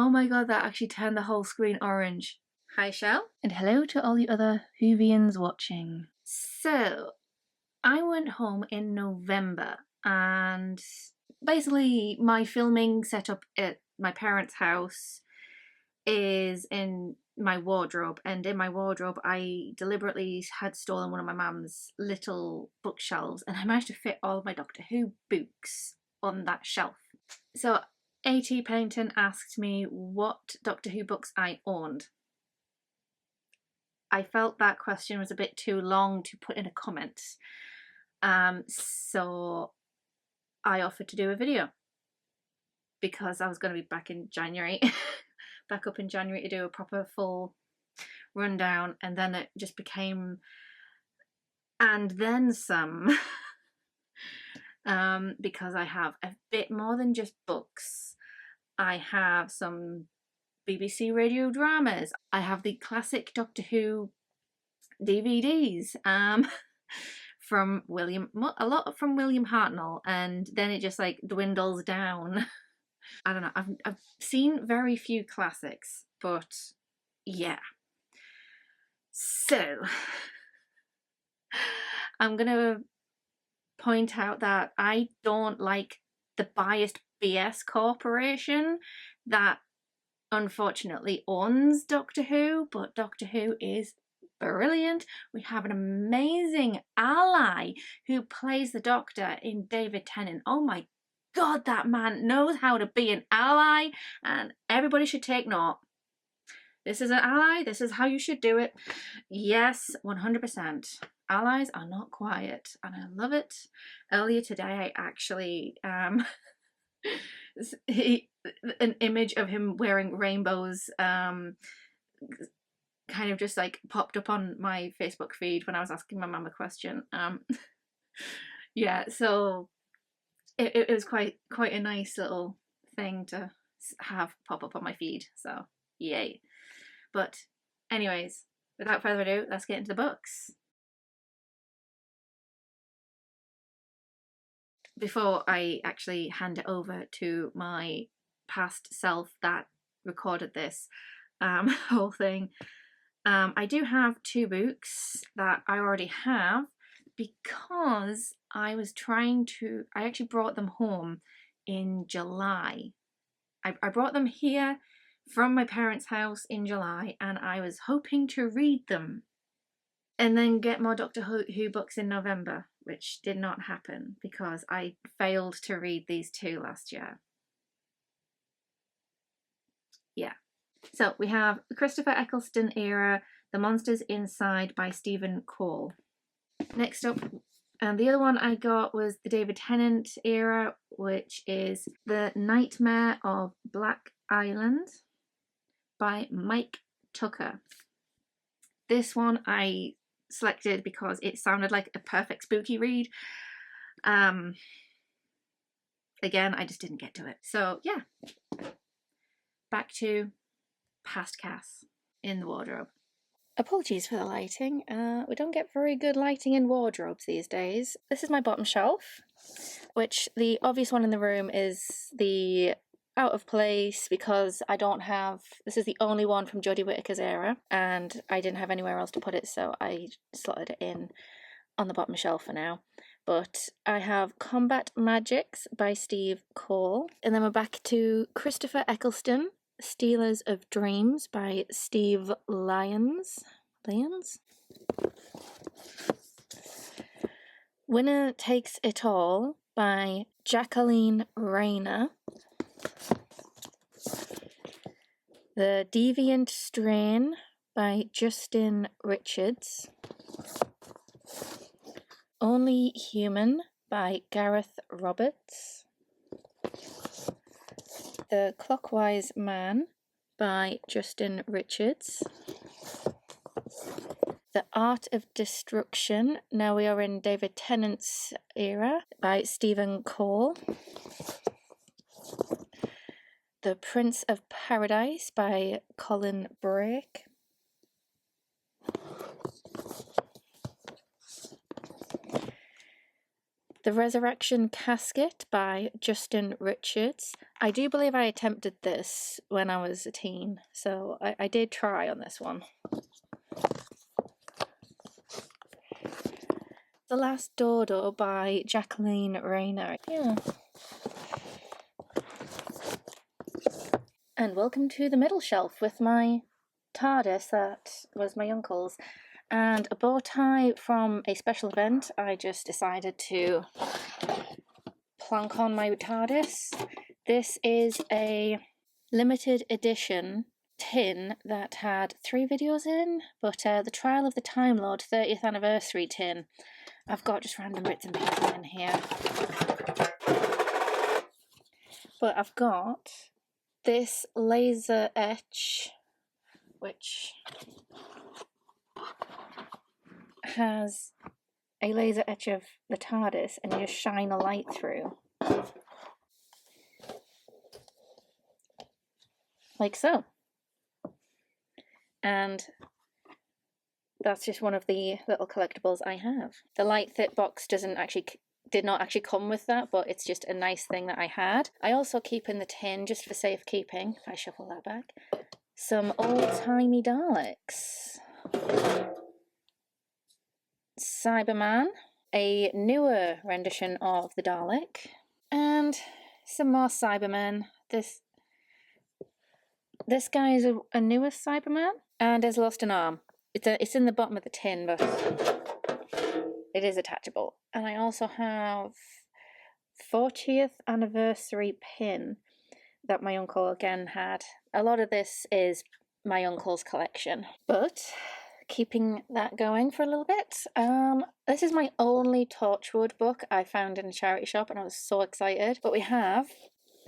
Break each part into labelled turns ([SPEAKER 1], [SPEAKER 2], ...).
[SPEAKER 1] Oh my god, that actually turned the whole screen orange. Hi, Shell. And hello to all you other Whovians watching. So, I went home in November and basically my filming setup at my parents' house is in my wardrobe, and in my wardrobe I deliberately had stolen one of my mum's little bookshelves and I managed to fit all of my Doctor Who books on that shelf. So A.T. Pennington asked me what Doctor Who books I owned. I felt that question was a bit too long to put in a comment, so I offered to do a video because I was going to be back in January, back up in January to do a proper full rundown, and then it just became and then some because I have a bit more than just books. I have some BBC radio dramas. I have the classic Doctor Who DVDs from a lot from William Hartnell, and then it just like dwindles down. I don't know, I've seen very few classics, but yeah. So I'm gonna point out that I don't like the biased BS corporation that unfortunately owns Doctor Who, but Doctor Who is brilliant. We have an amazing ally who plays the Doctor in David Tennant. Oh my god, that man knows how to be an ally, and everybody should take note. This is an ally, this is how you should do it. Yes, 100%. Allies are not quiet, and I love it. Earlier today I actually an image of him wearing rainbows kind of just like popped up on my Facebook feed when I was asking my mum a question. Yeah, so it was quite a nice little thing to have pop up on my feed, so yay. But anyways, without further ado, let's get into the books. Before I actually hand it over to my past self that recorded this whole thing, I do have two books that I already have because I actually brought them home in July. I brought them here from my parents' house in July, and I was hoping to read them and then get more Doctor Who books in November, which did not happen because I failed to read these two last year. Yeah. So we have Christopher Eccleston era, The Monsters Inside by Stephen Cole. Next up, the other one I got was the David Tennant era, which is The Nightmare of Black Island by Mike Tucker. This one I selected because it sounded like a perfect spooky read. Again, I just didn't get to it. So yeah, back to past Cass in the wardrobe. Apologies for the lighting. We don't get very good lighting in wardrobes these days. This is my bottom shelf, which the obvious one in the room is the out of place because I don't have, this is the only one from Jodie Whittaker's era and I didn't have anywhere else to put it, so I slotted it in on the bottom shelf for now. But I have Combat Magics by Steve Cole, and then we're back to Christopher Eccleston, Stealers of Dreams by Steve Lyons. Winner Takes It All by Jacqueline Rayner. The Deviant Strain by Justin Richards. Only Human by Gareth Roberts. The Clockwise Man by Justin Richards. The Art of Destruction, now we are in David Tennant's era, by Stephen Cole. The Prince of Paradise by Colin Brake. The Resurrection Casket by Justin Richards. I do believe I attempted this when I was a teen, so I did try on this one. The Last Dodo by Jacqueline Rayner. Yeah. And welcome to the middle shelf with my TARDIS that was my uncle's. And a bow tie from a special event. I just decided to plonk on my TARDIS. This is a limited edition tin that had 3 videos in, but the Trial of the Time Lord 30th anniversary tin. I've got just random bits and pieces in here. But I've got this laser etch, which has a laser etch of the TARDIS, and you just shine a light through. Like so. And that's just one of the little collectibles I have. The light fit box did not actually come with that, but it's just a nice thing that I had. I also keep in the tin, just for safekeeping, if I shuffle that back, some old-timey Daleks. Cyberman, a newer rendition of the Dalek, and some more Cybermen. This guy is a newer Cyberman and has lost an arm. It's in the bottom of the tin, but it is attachable. And I also have 40th anniversary pin that my uncle again had. A lot of this is my uncle's collection, but keeping that going for a little bit. This is my only Torchwood book I found in a charity shop, and I was so excited. But we have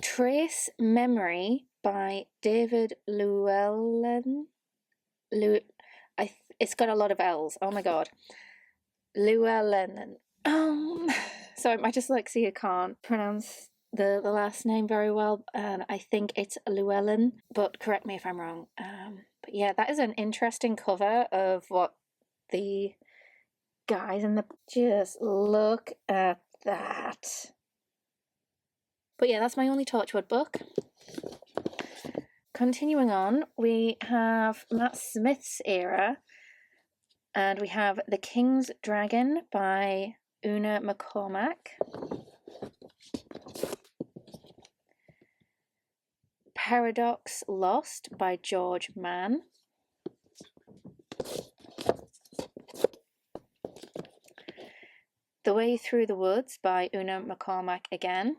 [SPEAKER 1] Trace Memory by David Llewellyn. It's got a lot of L's. Oh my god. Llewellyn. Sorry, my dyslexia can't pronounce the last name very well, and I think it's Llewellyn, but correct me if I'm wrong. But yeah, that is an interesting cover of what the guys in the... Just look at that. But yeah, that's my only Torchwood book. Continuing on, we have Matt Smith's era, and we have The King's Dragon by Una McCormack. Paradox Lost by George Mann. The Way Through the Woods by Una McCormack again.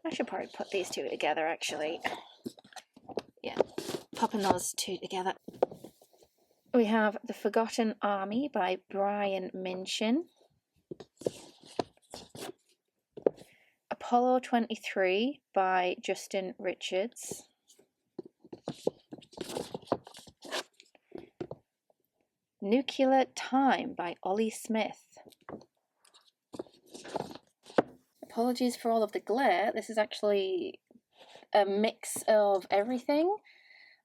[SPEAKER 1] I should probably put these two together, actually. Yeah, popping those two together. We have The Forgotten Army by Brian Minchin. Apollo 23 by Justin Richards. Nuclear Time by Ollie Smith. Apologies for all of the glare. This is actually a mix of everything,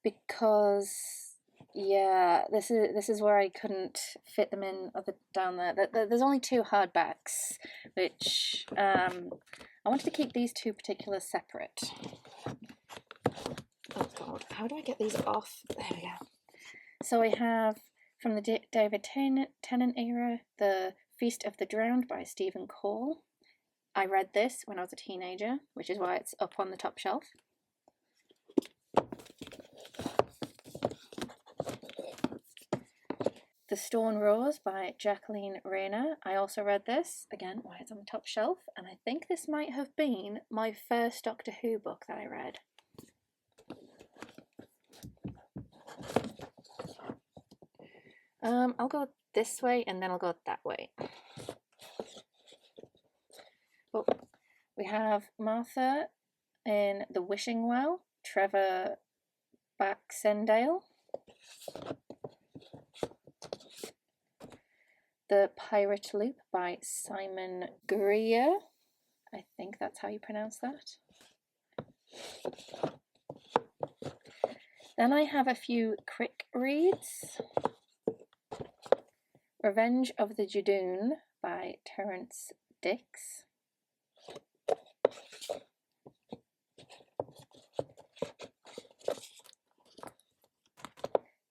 [SPEAKER 1] because yeah, this is where I couldn't fit them in down there. There's only 2 hardbacks, which I wanted to keep these 2 particulars separate. Oh god, how do I get these off? There we go. So I have from the David Tennant era, The Feast of the Drowned by Stephen Cole. I read this when I was a teenager, which is why it's up on the top shelf. The Stone Rose by Jacqueline Rayner. I also read this, again, why it's on the top shelf, and I think this might have been my first Doctor Who book that I read. I'll go this way and then I'll go that way. Oh, we have Martha in The Wishing Well, Trevor Baxendale. The Pirate Loop by Simon Greer. I think that's how you pronounce that. Then I have a few quick reads. Revenge of the Judoon by Terence Dix.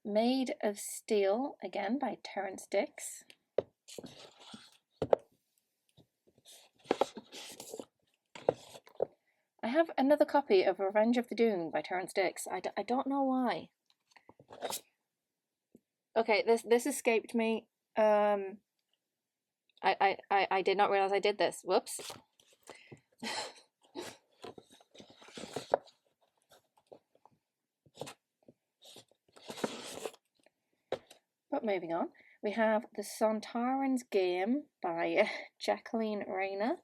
[SPEAKER 1] Made of Steel, again by Terrance Dicks. I have another copy of Revenge of the Doom by Terrance Dicks. I don't know why. Okay, this escaped me. I did not realize I did this. Whoops. But moving on, we have The Sontaran's Game by Jacqueline Rayner.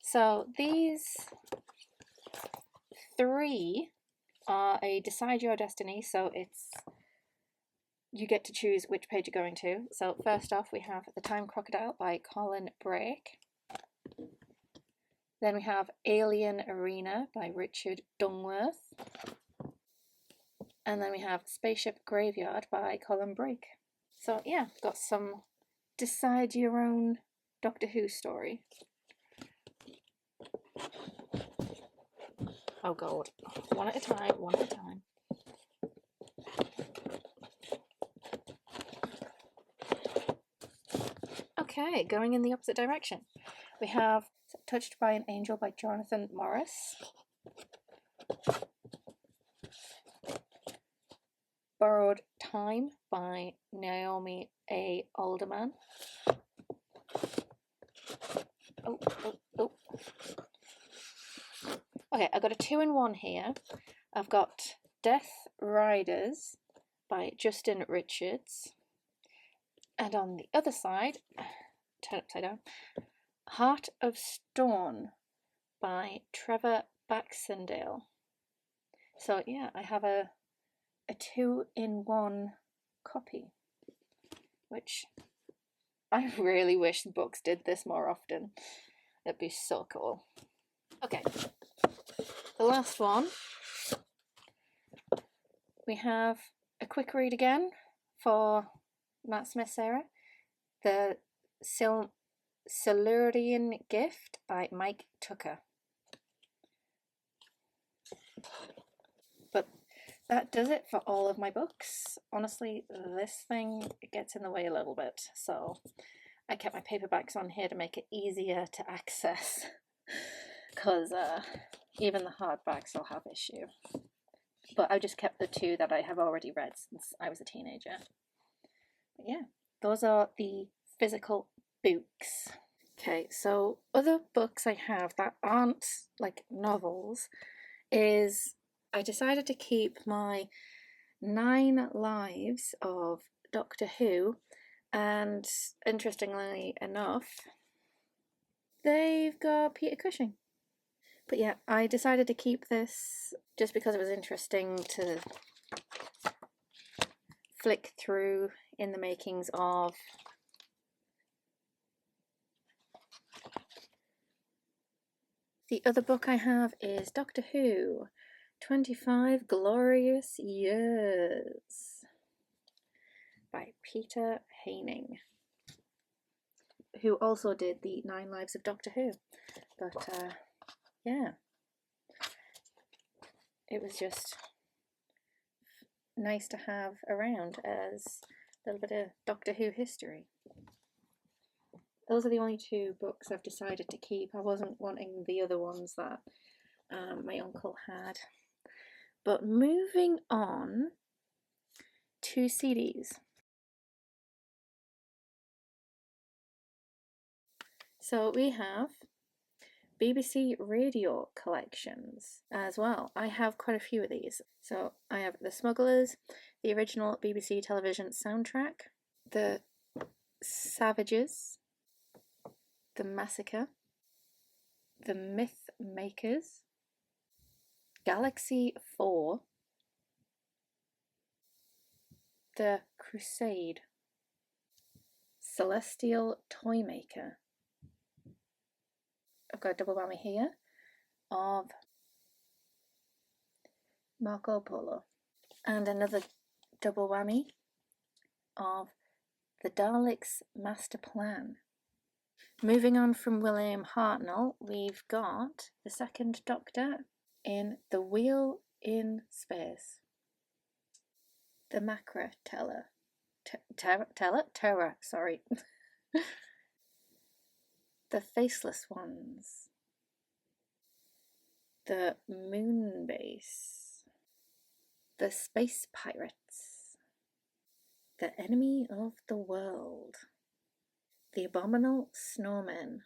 [SPEAKER 1] So these three are a Decide Your Destiny, so you get to choose which page you're going to. So first off, we have The Time Crocodile by Colin Brake. Then we have Alien Arena by Richard Dungworth. And then we have Spaceship Graveyard by Colin Brake. So yeah, got some decide your own Doctor Who story. Oh god, one at a time, one at a time. Okay, going in the opposite direction. We have Touched by an Angel by Jonathan Morris. Borrowed Time by Naomi A. Alderman. Oh. Okay, I've got a 2-in-1 here. I've got Death Riders by Justin Richards. And on the other side, turn upside down, Heart of Stone by Trevor Baxendale. So yeah, I have a 2-in-1 copy, which I really wish books did this more often. It'd be so cool. Okay, the last one, we have a quick read again for Matt Smith's era, The Silurian Gift by Mike Tucker. But that does it for all of my books. Honestly, this thing gets in the way a little bit, so I kept my paperbacks on here to make it easier to access, because even the hardbacks will have issue. But I just kept the 2 that I have already read since I was a teenager. But yeah, those are the physical books. Okay, so other books I have that aren't like novels is I decided to keep my 9 lives of Doctor Who, and interestingly enough, they've got Peter Cushing. But yeah, I decided to keep this just because it was interesting to flick through in the makings of the other book I have is Doctor Who 25 Glorious Years by Peter Haining, who also did the 9 Lives of Doctor Who. But yeah, it was just nice to have around as a little bit of Doctor Who history. Those are the only 2 books I've decided to keep. I wasn't wanting the other ones that my uncle had. But moving on to CDs. So we have BBC radio collections as well. I have quite a few of these. So I have The Smugglers, the original BBC television soundtrack, The Savages, The Massacre, The Myth Makers, Galaxy 4, The Crusade, Celestial Toymaker. I've got a double whammy here of Marco Polo, and another double whammy of The Daleks' Master Plan. Moving on from William Hartnell, we've got the Second Doctor in The Wheel in Space. The Macra Teller. Terror, sorry. The Faceless Ones. The Moon Base. The Space Pirates. The Enemy of the World. The Abominable Snowmen.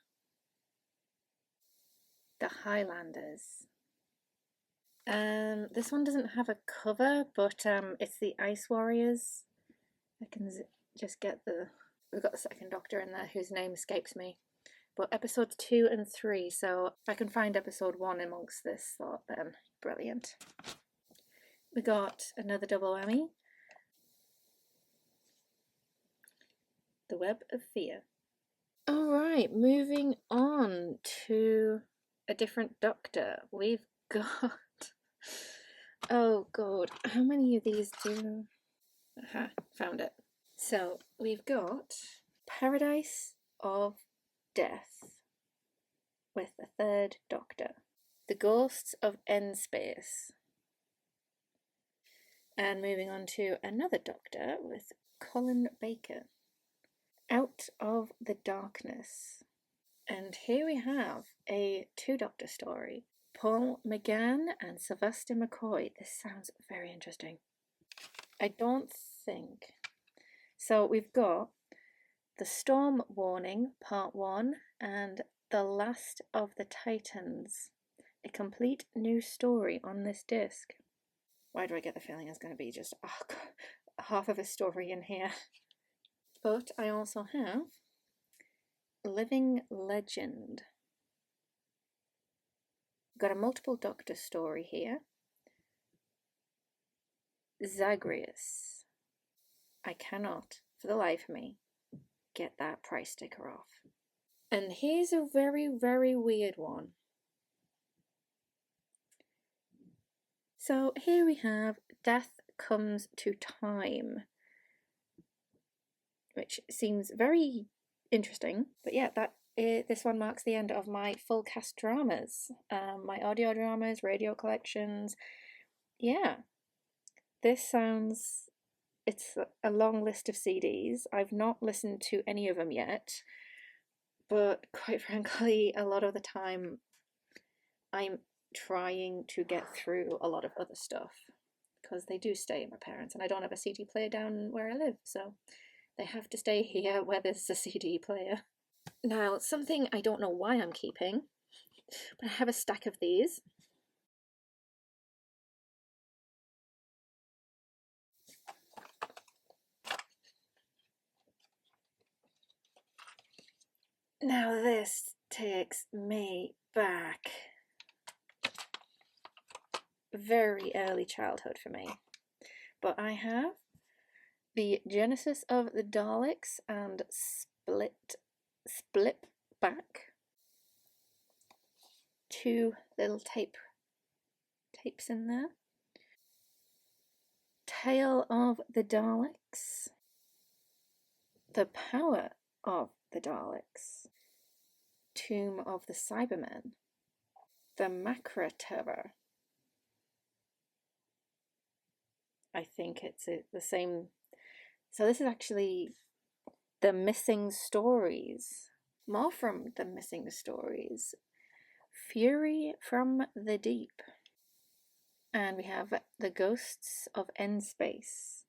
[SPEAKER 1] The Highlanders. This one doesn't have a cover, but it's the Ice Warriors. I can just get we've got the Second Doctor in there whose name escapes me. But episodes 2 and 3, so if I can find episode 1 amongst this lot, then brilliant. We got another double whammy. The Web of Fear. Alright, moving on to a different Doctor. We've got... Oh god, how many of these do... Aha, found it. So, we've got Paradise of Death with the Third Doctor. The Ghosts of N-Space. And moving on to another Doctor with Colin Baker. Out of the Darkness. And here we have a 2-Doctor story. Paul McGann and Sylvester McCoy. This sounds very interesting. I don't think... So we've got The Storm Warning, Part 1, and The Last of the Titans. A complete new story on this disc. Why do I get the feeling it's going to be just half of a story in here? But I also have Living Legend. Got a multiple Doctor story here. Zagreus. I cannot, for the life of me, get that price sticker off. And here's a very, very weird one. So here we have Death Comes to Time, which seems very interesting. But yeah, this one marks the end of my full cast dramas, my audio dramas, radio collections. Yeah, this sounds... It's a long list of CDs. I've not listened to any of them yet, but quite frankly, a lot of the time I'm trying to get through a lot of other stuff because they do stay at my parents' and I don't have a CD player down where I live, so they have to stay here where there's a CD player. Now, something I don't know why I'm keeping, but I have a stack of these. Now this takes me back. Very early childhood for me. But I have the Genesis of the Daleks and Split Back. 2 little tapes in there. Tale of the Daleks. The Power of the Daleks. Tomb of the Cybermen. The Macra Terror. I think it's the same. So this is actually The Missing Stories. More from The Missing Stories. Fury from the Deep. And we have The Ghosts of N-Space.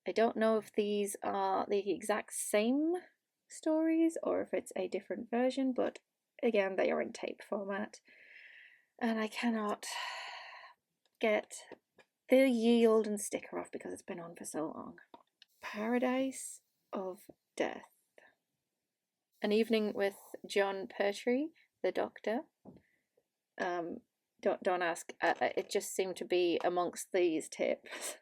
[SPEAKER 1] I don't know if these are the exact same stories or if it's a different version, but again, they are in tape format. And I cannot get the yield and sticker off because it's been on for so long. Paradise of Death. An Evening with John Pertwee, the Doctor. Don't ask. It just seemed to be amongst these tapes.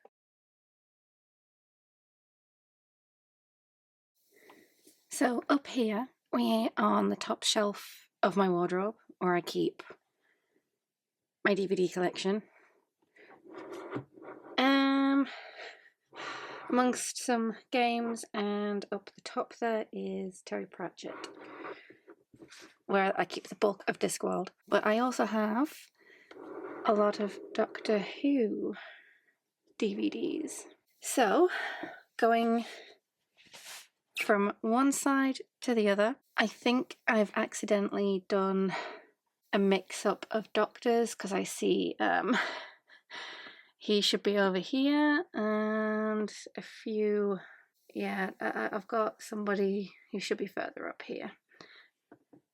[SPEAKER 1] So up here, we are on the top shelf of my wardrobe, where I keep my DVD collection. amongst some games, and up the top there is Terry Pratchett, where I keep the bulk of Discworld. But I also have a lot of Doctor Who DVDs. So, going from one side to the other, I think I've accidentally done a mix-up of doctors, because I see he should be over here, and a few, yeah, I've got somebody who should be further up here.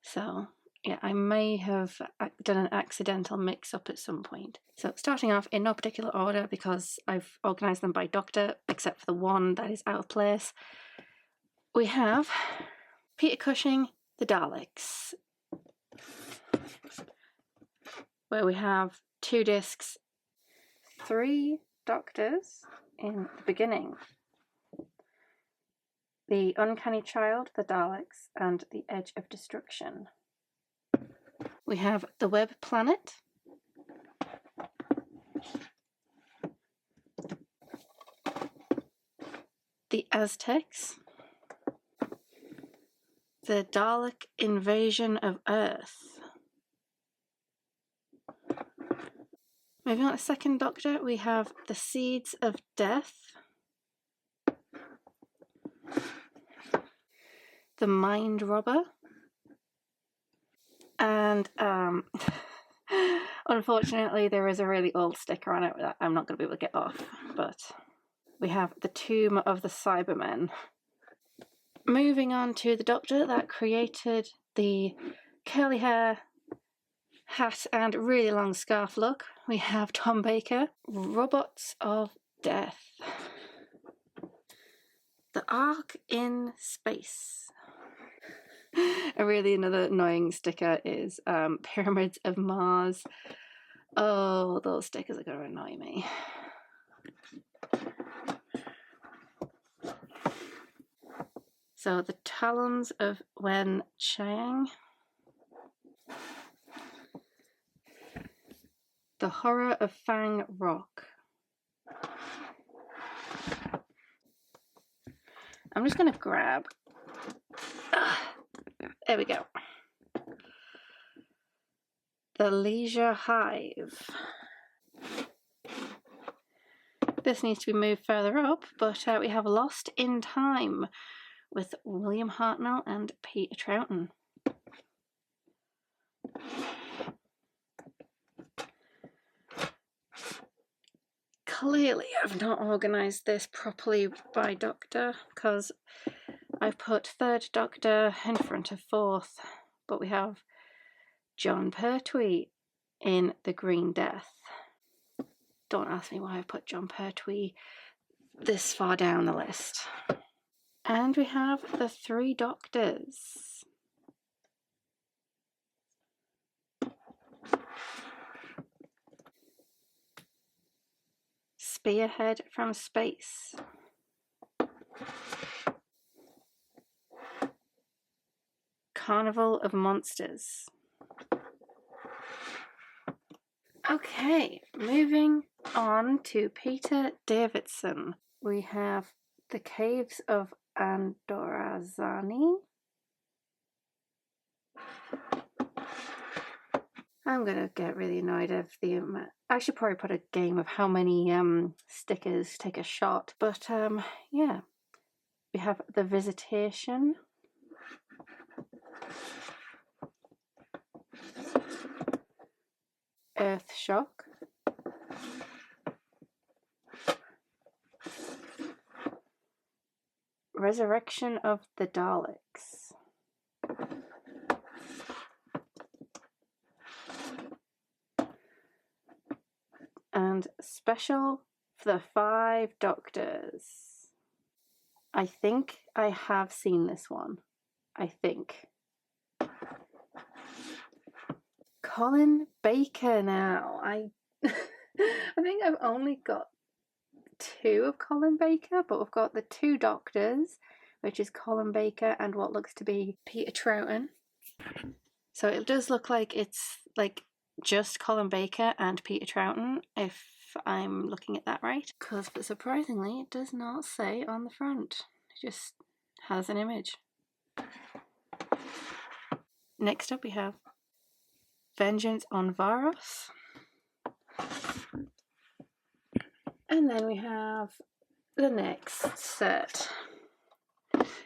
[SPEAKER 1] So yeah, I may have done an accidental mix-up at some point. So starting off in no particular order, because I've organised them by doctor, except for the one that is out of place, we have Peter Cushing, The Daleks, where we have 2 discs, 3 doctors in the beginning: The Uncanny Child, The Daleks, and The Edge of Destruction. We have The Web Planet, The Aztecs, The Dalek Invasion of Earth. Moving on to Second Doctor, we have The Seeds of Death, The Mind Robber, and unfortunately there is a really old sticker on it that I'm not going to be able to get off, but we have The Tomb of the Cybermen. Moving on to the Doctor that created the curly hair, hat and really long scarf look, we have Tom Baker, Robots of Death. The Ark in Space. Really another annoying sticker is Pyramids of Mars. Oh, those stickers are going to annoy me. So The Talons of Wen Chiang. The Horror of Fang Rock. I'm just going to grab... there we go. The Leisure Hive. This needs to be moved further up, but we have Lost in Time with William Hartnell and Peter Troughton. Clearly I've not organised this properly by Doctor, because I've put Third Doctor in front of Fourth, but we have John Pertwee in The Green Death. Don't ask me why I've put John Pertwee this far down the list. And we have The Three Doctors. Spearhead from Space. Carnival of Monsters. Okay, moving on to Peter Davison. We have The Caves of Andorazani. I'm going to get really annoyed if the... I should probably put a game of how many stickers take a shot, but yeah. We have The Visitation. Earthshock. Resurrection of the Daleks. And Special for the 5 Doctors. I think I have seen this one. I think. Colin Baker now. I think I've only got 2 of Colin Baker, but we've got the 2 Doctors, which is Colin Baker and what looks to be Peter Troughton. So it does look like it's like just Colin Baker and Peter Troughton. If I'm looking at that right, because surprisingly it does not say on the front. It just has an image. Next up we have Vengeance on Varos. And then we have the next set.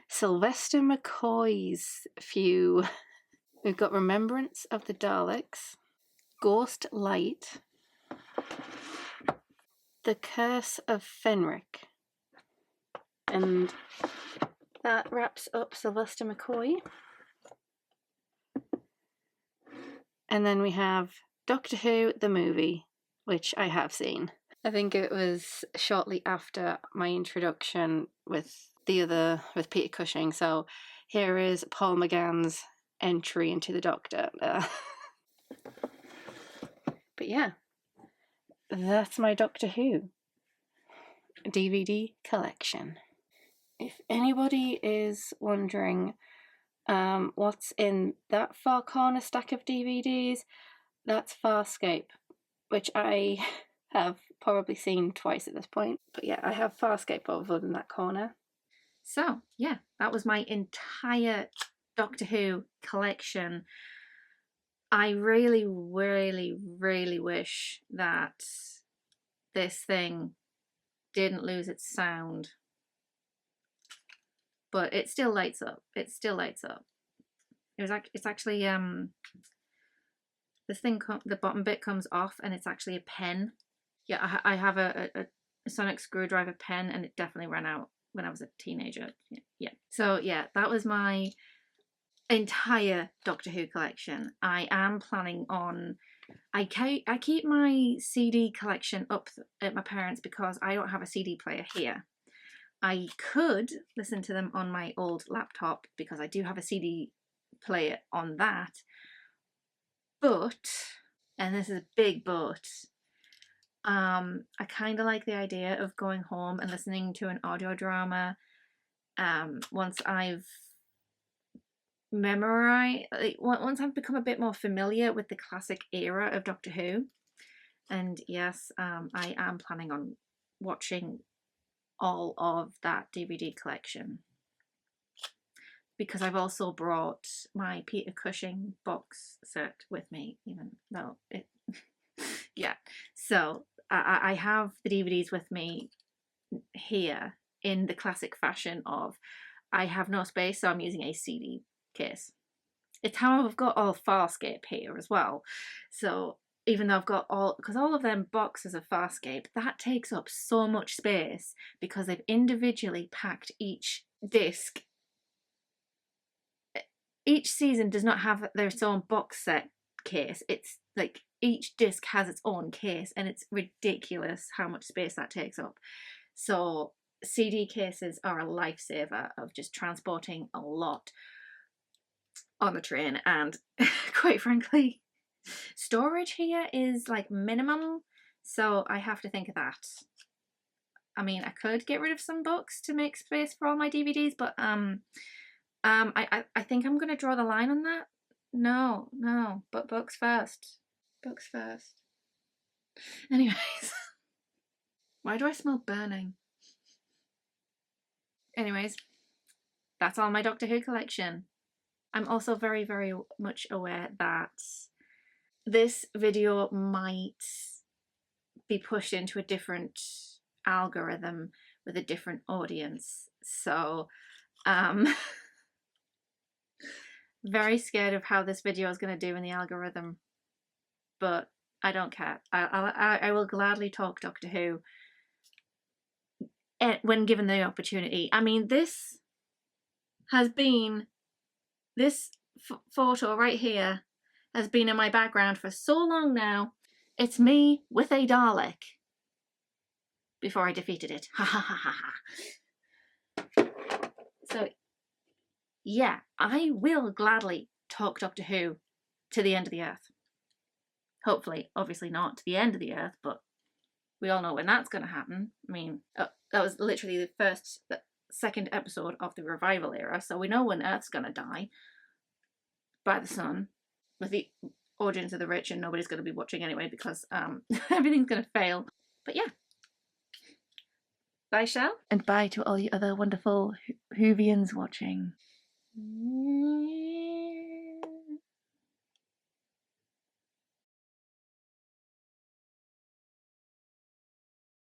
[SPEAKER 1] Sylvester McCoy's few. We've got Remembrance of the Daleks, Ghost Light, The Curse of Fenric. And that wraps up Sylvester McCoy. And then we have Doctor Who, the movie, which I have seen. I think it was shortly after my introduction with Peter Cushing. So here is Paul McGann's entry into the Doctor. But yeah, that's my Doctor Who DVD collection. If anybody is wondering what's in that far corner stack of DVDs, that's Farscape, which I have probably seen twice at this point. But yeah, I have Farscape over in that corner. So yeah, that was my entire Doctor Who collection. I really, really, really wish that this thing didn't lose its sound. But it still lights up. It still lights up. It's actually this thing, the bottom bit comes off, and it's actually a pen. Yeah, I have a sonic screwdriver pen, and it definitely ran out when I was a teenager. Yeah. So yeah, that was my entire Doctor Who collection. I am planning on. I keep my CD collection up at my parents' because I don't have a CD player here. I could listen to them on my old laptop because I do have a CD player on that. But, and this is a big but, I kind of like the idea of going home and listening to an audio drama once I've once I've become a bit more familiar with the classic era of Doctor Who. And yes, I am planning on watching all of that DVD collection, because I've also brought my Peter Cushing box set with me, even though it yeah, so I have the DVDs with me here in the classic fashion of I have no space, so I'm using a CD case. It's how I've got all Farscape here as well. So even though I've got because all of them boxes of Farscape, that takes up so much space because they've individually packed each disc. Each season does not have their own box set case. It's like each disc has its own case, and it's ridiculous how much space that takes up. So CD cases are a lifesaver of just transporting a lot on the train, and quite frankly, storage here is like minimum, so I have to think of that. I mean, I could get rid of some books to make space for all my DVDs, but I think I'm gonna draw the line on that. No, but books first. Books first. Anyways, why do I smell burning? Anyways, that's all my Doctor Who collection. I'm also very, very much aware that this video might be pushed into a different algorithm with a different audience. So, very scared of how this video is going to do in the algorithm, but I don't care. I will gladly talk Doctor Who when given the opportunity. I mean, this photo right here has been in my background for so long now. It's me with a Dalek before I defeated it. Ha ha ha ha. So yeah, I will gladly talk Doctor Who to the end of the earth. Hopefully, obviously not to the end of the earth, but we all know when that's going to happen. I mean, that was literally the second episode of the revival era, so we know when Earth's going to die by the sun, with the audience of the rich, and nobody's going to be watching anyway because everything's going to fail. But yeah. Bye, Shell.
[SPEAKER 2] And bye to all you other wonderful Whovians watching.